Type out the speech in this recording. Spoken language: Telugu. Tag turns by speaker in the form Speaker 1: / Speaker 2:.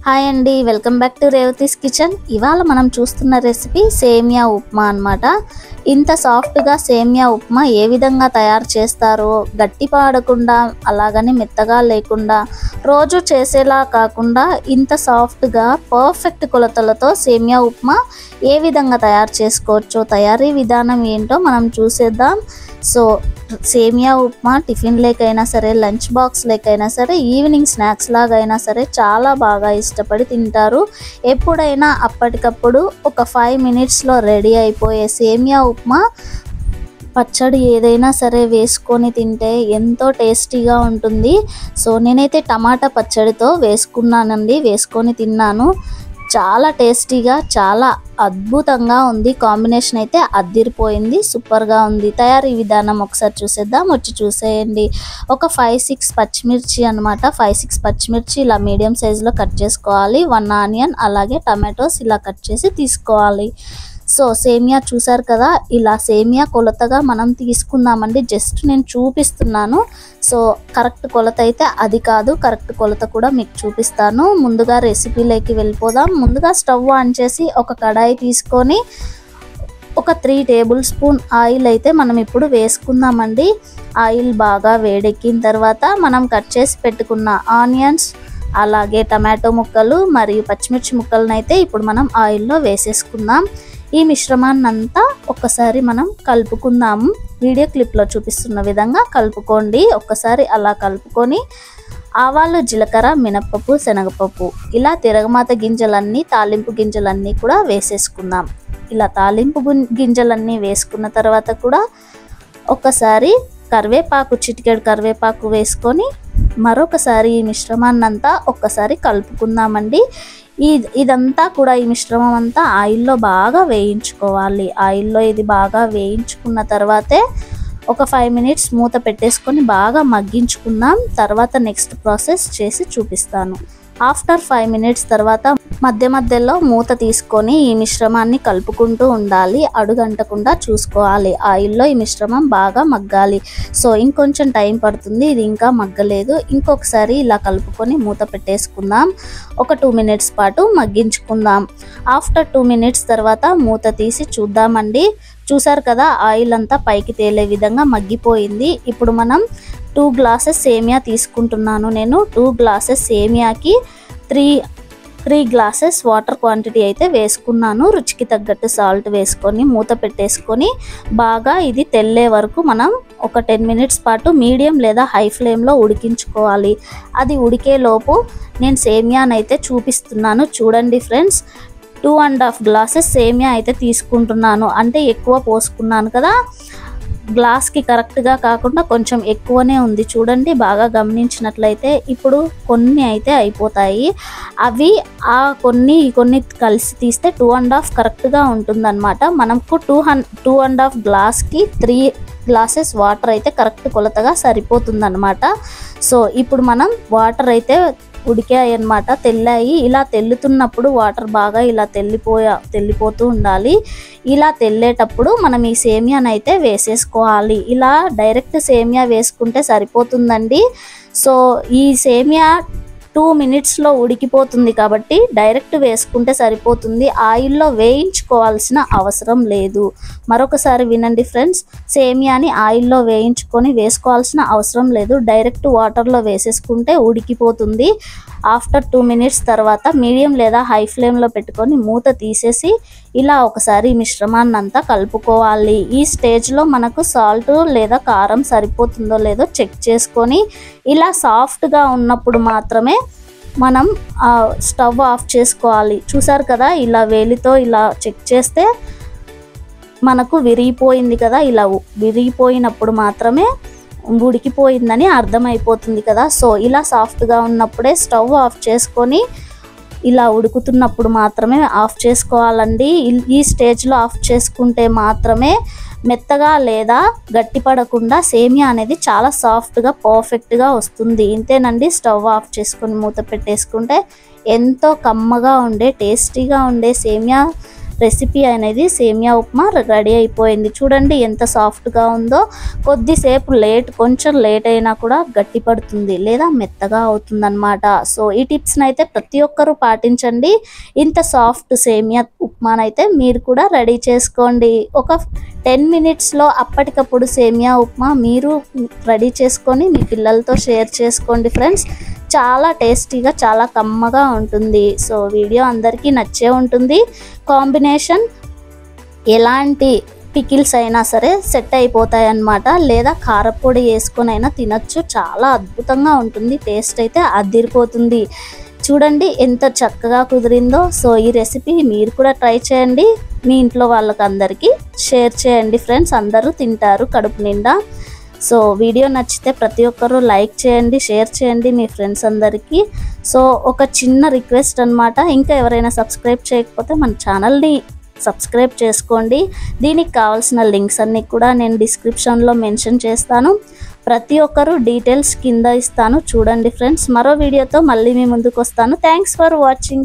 Speaker 1: హాయ్ అండి, welcome back to Revathi's kitchen. ఇవాళ మనం చూస్తున్న రెసిపీ సేమియా ఉప్మా అన్నమాట. ఇంత సాఫ్ట్గా సేమియా ఉప్మా ఏ విధంగా తయారు చేస్తారో, గట్టి పాడకుండా అలాగని మెత్తగా లేకుండా, రోజు చేసేలా కాకుండా ఇంత సాఫ్ట్గా పర్ఫెక్ట్ కొలతలతో సేమియా ఉప్మా ఏ విధంగా తయారు చేసుకోవచ్చో, తయారీ విధానం ఏంటో మనం చూసేద్దాం. సో సేమియా ఉప్మా టిఫిన్ లేకైనా సరే, లంచ్ బాక్స్ లేకైనా సరే, ఈవినింగ్ స్నాక్స్ లాగా అయినా సరే చాలా బాగా ఇష్టపడి తింటారు. ఎప్పుడైనా అప్పటికప్పుడు ఒక 5 మినిట్స్లో రెడీ అయిపోయే సేమియా ఉప్మా పచ్చడి ఏదైనా సరే వేసుకొని తింటే ఎంతో టేస్టీగా ఉంటుంది. సో నేనైతే టమాటా పచ్చడితో వేసుకొని తిన్నాను. చాలా టేస్టీగా, చాలా అద్భుతంగా ఉంది. కాంబినేషన్ అయితే అద్దిరిపోయింది, సూపర్గా ఉంది. తయారీ విధానం ఒకసారి చూసేద్దాం, వచ్చి చూసేయండి. ఒక 5-6 పచ్చిమిర్చి అనమాట. 5-6 పచ్చిమిర్చి ఇలా మీడియం సైజులో కట్ చేసుకోవాలి. 1 ఆనియన్, అలాగే టమాటోస్ ఇలా కట్ చేసి తీసుకోవాలి. సో సేమియా చూసారు కదా, ఇలా సేమియా కొలతగా మనం తీసుకుందామండి. జస్ట్ నేను చూపిస్తున్నాను. సో కరెక్ట్ కొలత అయితే అది కాదు, కరెక్ట్ కొలత కూడా మీకు చూపిస్తాను. ముందుగా రెసిపీలోకి వెళ్ళిపోదాం. ముందుగా స్టవ్ ఆన్ చేసి ఒక కడాయి తీసుకొని ఒక 3 టేబుల్ స్పూన్ ఆయిల్ అయితే మనం ఇప్పుడు వేసుకుందామండి. ఆయిల్ బాగా వేడెక్కిన తర్వాత మనం కట్ చేసి పెట్టుకున్న ఆనియన్స్, అలాగే టమాటో ముక్కలు మరియు పచ్చిమిర్చి ముక్కలను అయితే ఇప్పుడు మనం ఆయిల్లో వేసేసుకుందాం. ఈ మిశ్రమాన్ని అంతా ఒక్కసారి మనం కలుపుకుందాము. వీడియో క్లిప్లో చూపిస్తున్న విధంగా కలుపుకోండి. ఒక్కసారి అలా కలుపుకొని ఆవాలు, జీలకర్ర, మినప్పప్పు, శనగపప్పు ఇలా తిరగమాత గింజలన్నీ, తాలింపు గింజలన్నీ కూడా వేసేసుకుందాం. ఇలా తాలింపు గింజలన్నీ వేసుకున్న తర్వాత కూడా ఒక్కసారి కరివేపాకు, చిటికెడు కరివేపాకు వేసుకొని మరొకసారి ఈ మిశ్రమాన్నంతా ఒక్కసారి కలుపుకుందామండి. ఇదంతా కూడా, ఈ మిశ్రమం అంతా ఆయిల్లో బాగా వేయించుకోవాలి. ఆయిల్లో ఇది బాగా వేయించుకున్న తర్వాతే ఒక 5 మినిట్స్ మూత పెట్టేసుకొని బాగా మగ్గించుకుందాం. తర్వాత నెక్స్ట్ ప్రాసెస్ చేసి చూపిస్తాను. ఆఫ్టర్ 5 మినిట్స్ తర్వాత మధ్య మధ్యలో మూత తీసుకొని ఈ మిశ్రమాన్ని కలుపుకుంటూ ఉండాలి. అడుగంటకుండా చూసుకోవాలి. ఆయిల్లో ఈ మిశ్రమం బాగా మగ్గాలి. సో ఇంకొంచెం టైం పడుతుంది, ఇది ఇంకా మగ్గలేదు. ఇంకొకసారి ఇలా కలుపుకొని మూత పెట్టేసుకుందాం. ఒక 2 మినిట్స్ పాటు మగ్గించుకుందాం. ఆఫ్టర్ 2 మినిట్స్ తర్వాత మూత తీసి చూద్దామండి. చూసారు కదా, ఆయిల్ అంతా పైకి తేలే విధంగా మగ్గిపోయింది. ఇప్పుడు మనం 2 గ్లాసెస్ సేమియా తీసుకుంటున్నాను నేను. 2 గ్లాసెస్ సేమియాకి 3 గ్లాసెస్ వాటర్ క్వాంటిటీ అయితే వేసుకున్నాను. రుచికి తగ్గట్టు సాల్ట్ వేసుకొని మూత పెట్టేసుకొని బాగా ఇది తెల్లే వరకు మనం ఒక 10 మినిట్స్ పాటు మీడియం లేదా హై ఫ్లేమ్లో ఉడికించుకోవాలి. అది ఉడికేలోపు నేను సేమియానైతే చూపిస్తున్నాను. చూడండి ఫ్రెండ్స్, 2.5 గ్లాసెస్ సేమియా అయితే తీసుకుంటున్నాను. అంటే ఎక్కువ పోసుకున్నాను కదా, గ్లాస్కి కరెక్ట్గా కాకుండా కొంచెం ఎక్కువనే ఉంది. చూడండి, బాగా గమనించినట్లయితే ఇప్పుడు కొన్ని అయితే అయిపోతాయి. అవి కొన్ని కలిసి తీస్తే 2.5 కరెక్ట్గా ఉంటుందన్నమాట. మనకు 2.5 గ్లాస్కి 3 గ్లాసెస్ వాటర్ అయితే కరెక్ట్ కొలతగా సరిపోతుందన్నమాట. సో ఇప్పుడు మనం వాటర్ అయితే ఉడికాయి అన్నమాట, తెల్లాయి. ఇలా తెల్లుతున్నప్పుడు వాటర్ బాగా ఇలా తెల్లిపోతూ ఉండాలి. ఇలా తెల్లేటప్పుడు మనం ఈ సేమియాని అయితే వేసేసుకోవాలి. ఇలా డైరెక్ట్ సేమియా వేసుకుంటే సరిపోతుందండి. సో ఈ సేమియా 2 మినిట్స్లో ఉడికిపోతుంది కాబట్టి డైరెక్ట్ వేసుకుంటే సరిపోతుంది. ఆయిల్లో వేయించుకోవాల్సిన అవసరం లేదు. మరొకసారి వినండి ఫ్రెండ్స్, సేమియాని ఆయిల్లో వేసుకోవాల్సిన అవసరం లేదు. డైరెక్ట్ వాటర్లో వేసేసుకుంటే ఉడికిపోతుంది. ఆఫ్టర్ 2 మినిట్స్ తర్వాత మీడియం లేదా హై ఫ్లేమ్లో పెట్టుకొని మూత తీసేసి ఇలా ఒకసారి మిశ్రమాన్ని అంతా కలుపుకోవాలి. ఈ స్టేజ్లో మనకు సాల్ట్ లేదా కారం సరిపోతుందో లేదో చెక్ చేసుకొని ఇలా సాఫ్ట్గా ఉన్నప్పుడు మాత్రమే మనం స్టవ్ ఆఫ్ చేసుకోవాలి. చూసారు కదా, ఇలా వేలితో ఇలా చెక్ చేస్తే మనకు విరిగిపోయింది కదా. ఇలా విరిగిపోయినప్పుడు మాత్రమే ఉడికిపోయిందని అర్థమైపోతుంది కదా. సో ఇలా సాఫ్ట్గా ఉన్నప్పుడే స్టవ్ ఆఫ్ చేసుకొని ఇలా ఉడుకుతున్నప్పుడు మాత్రమే ఆఫ్ చేసుకోవాలండి. ఈ స్టేజ్లో ఆఫ్ చేసుకుంటే మాత్రమే మెత్తగా లేదా గట్టిపడకుండా సేమియా అనేది చాలా సాఫ్ట్గా పర్ఫెక్ట్గా వస్తుంది. ఇంతేనండి, స్టవ్ ఆఫ్ చేసుకొని మూత పెట్టేసుకుంటే ఎంతో కమ్మగా ఉండే, టేస్టీగా ఉండే సేమియా రెసిపీ అనేది సేమియా ఉప్మా రెడీ అయిపోయింది. చూడండి ఎంత సాఫ్ట్గా ఉందో. కొద్దిసేపు కొంచెం లేట్ అయినా కూడా గట్టి పడుతుంది లేదా మెత్తగా అవుతుందన్నమాట. సో ఈ టిప్స్ని అయితే ప్రతి ఒక్కరూ పాటించండి. ఇంత సాఫ్ట్ సేమియా ఉప్మానైతే మీరు కూడా రెడీ చేసుకోండి. ఒక 10 మినిట్స్లో అప్పటికప్పుడు సేమియా ఉప్మా మీరు రెడీ చేసుకొని మీ పిల్లలతో షేర్ చేసుకోండి ఫ్రెండ్స్. చాలా టేస్టీగా చాలా కమ్మగా ఉంటుంది. సో వీడియో అందరికీ నచ్చే ఉంటుంది. కాంబినేషన్ ఎలాంటి పికిల్స్ అయినా సరే సెట్ అయిపోతాయి అన్నమాట. లేదా కారపొడి వేసుకొని అయినా తినచ్చు. చాలా అద్భుతంగా ఉంటుంది. టేస్ట్ అయితే అదిరిపోతుంది. చూడండి ఎంత చక్కగా కుదిరిందో. సో ఈ రెసిపీ మీరు కూడా ట్రై చేయండి. మీ ఇంట్లో వాళ్ళకి అందరికీ షేర్ చేయండి ఫ్రెండ్స్. అందరూ తింటారు కడుపు నిండా. సో వీడియో నచ్చితే ప్రతి ఒక్కరూ లైక్ చేయండి, షేర్ చేయండి మీ ఫ్రెండ్స్ అందరికీ. సో ఒక చిన్న రిక్వెస్ట్ అన్నమాట, ఇంకా ఎవరైనా సబ్స్క్రైబ్ చేయకపోతే మన ఛానల్ని సబ్స్క్రైబ్ చేసుకోండి. దీనికి కావాల్సిన లింక్స్ అన్నీ కూడా నేను డిస్క్రిప్షన్లో మెన్షన్ చేస్తాను. ప్రతి ఒక్కరూ డీటెయిల్స్ కింద ఇస్తాను, చూడండి ఫ్రెండ్స్. మరో వీడియోతో మళ్ళీ మీ ముందుకు వస్తాను. Thanks for watching.